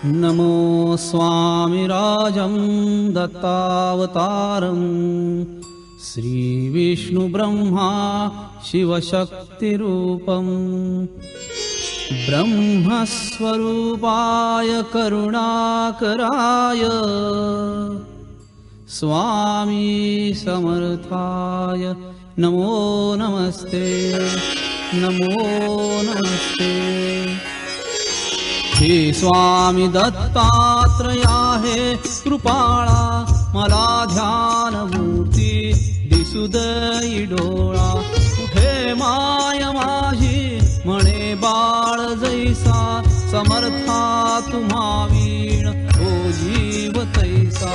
नमो स्वामिराजं दत्तावतारं श्रीविष्णुब्रह्मा शिवशक्तिरूपं ब्रह्मस्वरूपाय करुणाकराय स्वामी समर्थाय नमो नमस्ते नमो नमस्ते। हे स्वामी दत्तात्रया हे कृपाळा मला ध्यानमूर्ती दिसू दई डोळा। कुठे माय माझी म्हणे बाळ जैसा समर्था तुम्हा वीण हो जीव तैसा।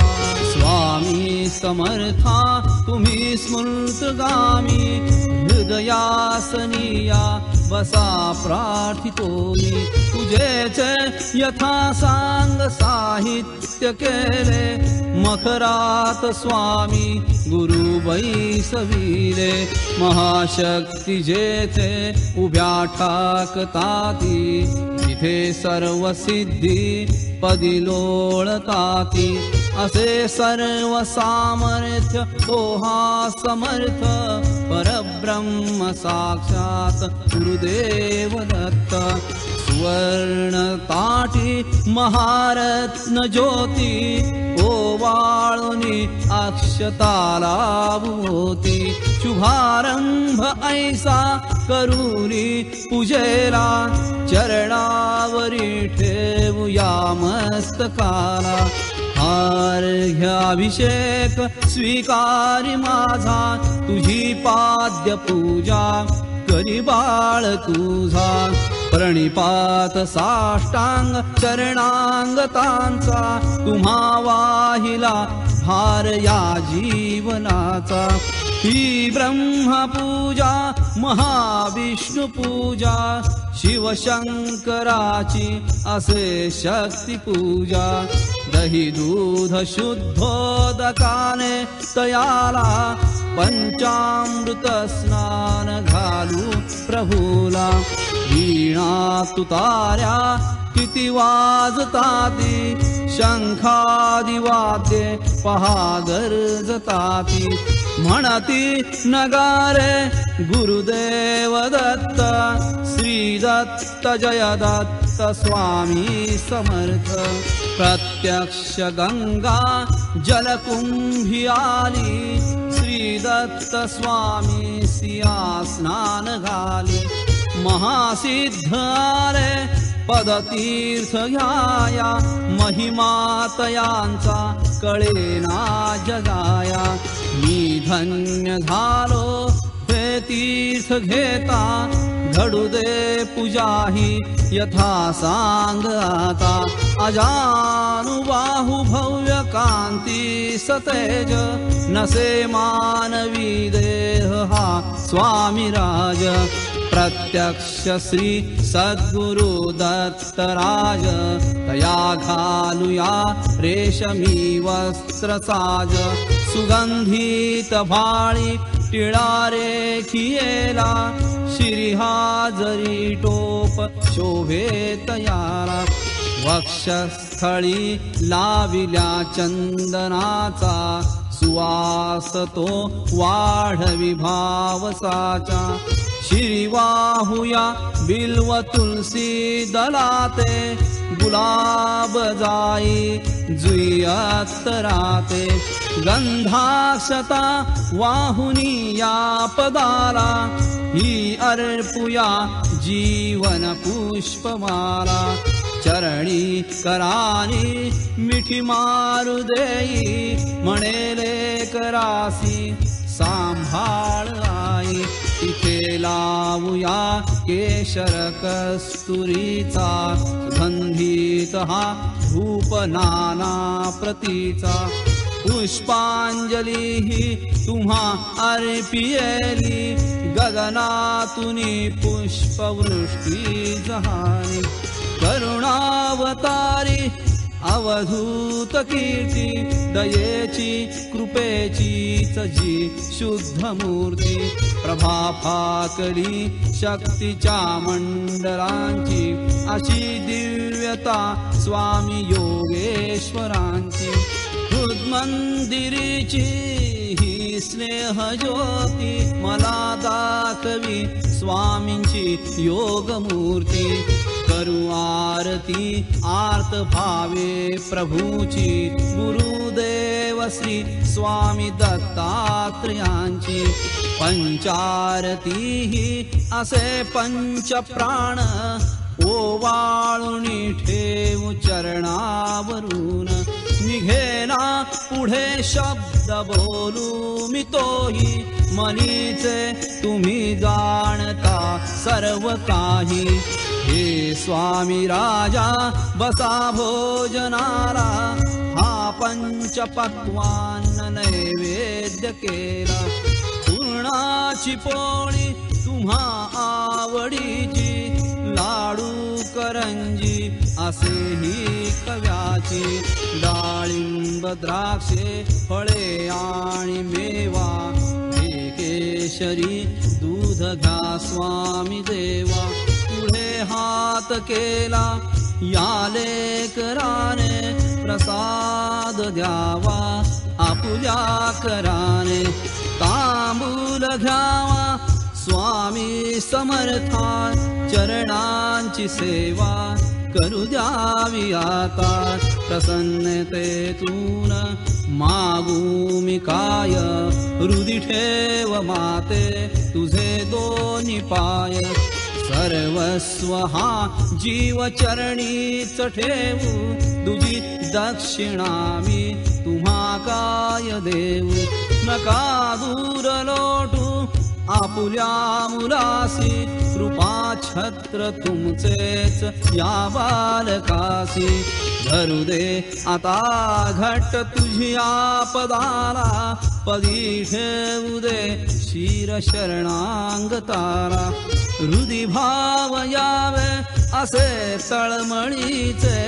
स्वामी समर्था तुम्ही स्मृतगामी हृदयासनिया बसा प्रार्थितो मी। तुझेच यथा सांग साहित्य केले मखरात स्वामी गुरु बैसविले। महाशक्ती जेथे उभ्या ठाकताती तिथे सर्व सिद्धी पदी लोळताती। असे सर्व सामर्थ्य तो हा समर्थ परब्रह्म साक्षात गुरुदेव दत्त। सुवर्ण ताटी महारत्न ज्योती ओवाळुनी अक्षताला भोवती। शुभारंभ ऐसा करूनी पूजेला चरणावरी ठेवूया मस्तकाला। अर्घ्याभिषेक स्वीकारी माझा तुझी पाद्य पूजा करी बाळ तुझा। प्रणिपात साष्टांग चरणांगतांचा तुम्हा वाहिला भार या जीवनाचा। ही ब्रह्मपूजा महाविष्णू पूजा शिवशंकराची असे शक्ती पूजा। दही दूध शुद्धोदकाने तयाला पंचामृत स्नान घालू प्रभूला। वीणा तुतार्या किती वाजताती शंखादि वाद्ये पहा गरजताती। म्हणती नगारे गुरुदेव दत्त श्री दत्त जय दत्त स्वामी समर्थ। प्रत्यक्ष गंगा जलकुंभी आली श्री दत्त स्वामी सिया स्नान घाली। महासिद्ध आले पदतीर्थ घ्याया महिमा तयांचा कळेना जगाया। मी धन्य झालो हे तीर्थ घेता घडू दे पूजा ही यथा सांग आता। अजानुबाहु भव्य कांती सतेज नसे मानवी देह हा स्वामी राज। प्रत्यक्ष श्री सद्गुरु दत्तराज तया घालूया रेशमी वस्त्र साज। सुगंधित भाळी टिळा रेखियेला शिरिहाजरी टोप शोभे तयाला। वक्षस्थळी लाविल्या चंदनाचा सुवास तो वाढवी भावसाचा। शिरिवाहुया बिल्व तुलसी दलाते गुलाब जाई जुई अत्तराते। गंधाक्षता वाहुनी या पदाला ही अर्पुया जीवन पुष्पमाला। चरणी करानी मिठी मारू देई म्हणेले करासी सांभाळ आई। तिथे लावूया केशर कस्तुरीचा सुगंधित हा धूप नाना प्रतीचा। पुष्पांजली ही तुम्हा अर्पियेली गगनातुनी पुष्पवृष्टी जहानी। करुणावतारी अवधूत कीर्ती दयेची कृपेचीच जी शुद्ध मूर्ती प्रभा फाकली शक्तीच्या मंडलांची अशी दिव्यता स्वामी योगेश्वरांची हृदमंदिरीची ही स्नेह ज्योती मला दाखवी स्वामींची योगमूर्ती करू आरती आर्त भावे प्रभूची गुरुदेव श्री स्वामी दत्तात्रयांची पंचारती ही असे पंचप्राण ओवाळून ठेवू चरणावरून निघेना पुढे शब्द बोलू मी तोही मनीचे तुम्ही जाणता सर्व काही हे स्वामी राजा बसा भोजनाला हा पंचपक्वान्न नैवेद्य केला पूर्णाची पोळी तुम्हा आवडीची लाडू करंजी असेही कव्याची डाळिंब द्राक्षे फळे आणि मेवा हे केशरी दूध घ्या स्वामी देवा पुढे हात केला या लेकराने प्रसाद द्यावा आपुल्या कराने तांबूल घ्यावा स्वामी समर्था चरणांची सेवा करू द्यावी आता प्रसन्नतेतून मागू मी काय हृदय ठेव माते तुझे दोन्ही पाय सर्वस्व हा जीव चरणीच ठेवू तुझी दक्षिणा मी तुम्हा काय देऊ नका दूर लोटू आपुल्या मुलासी कृपा छत्र तुमचेच या बालकासी धरू दे आता घट तुझ्या पदाला पदी ठेवू दे शिर शरणांग तारा हृदय भाव यावे असे तळमळीचे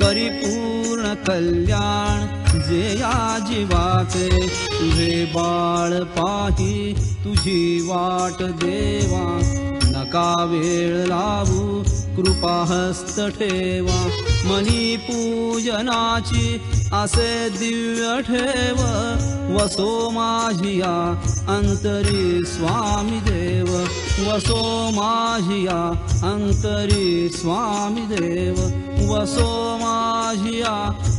करी पूर्ण कल्याण जे या जीवाचे तुझे बाळ पाही तुझी वाट देवा नका वेळ लावू कृपा हस्त ठेवा मनी पूजनाची असे दिव्य ठेव वसो माझिया अंतरी स्वामी देव वसो माझिया अंतरी स्वामी देव वसो माझिया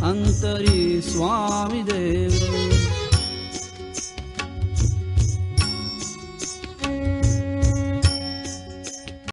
अंतरी स्वामी देव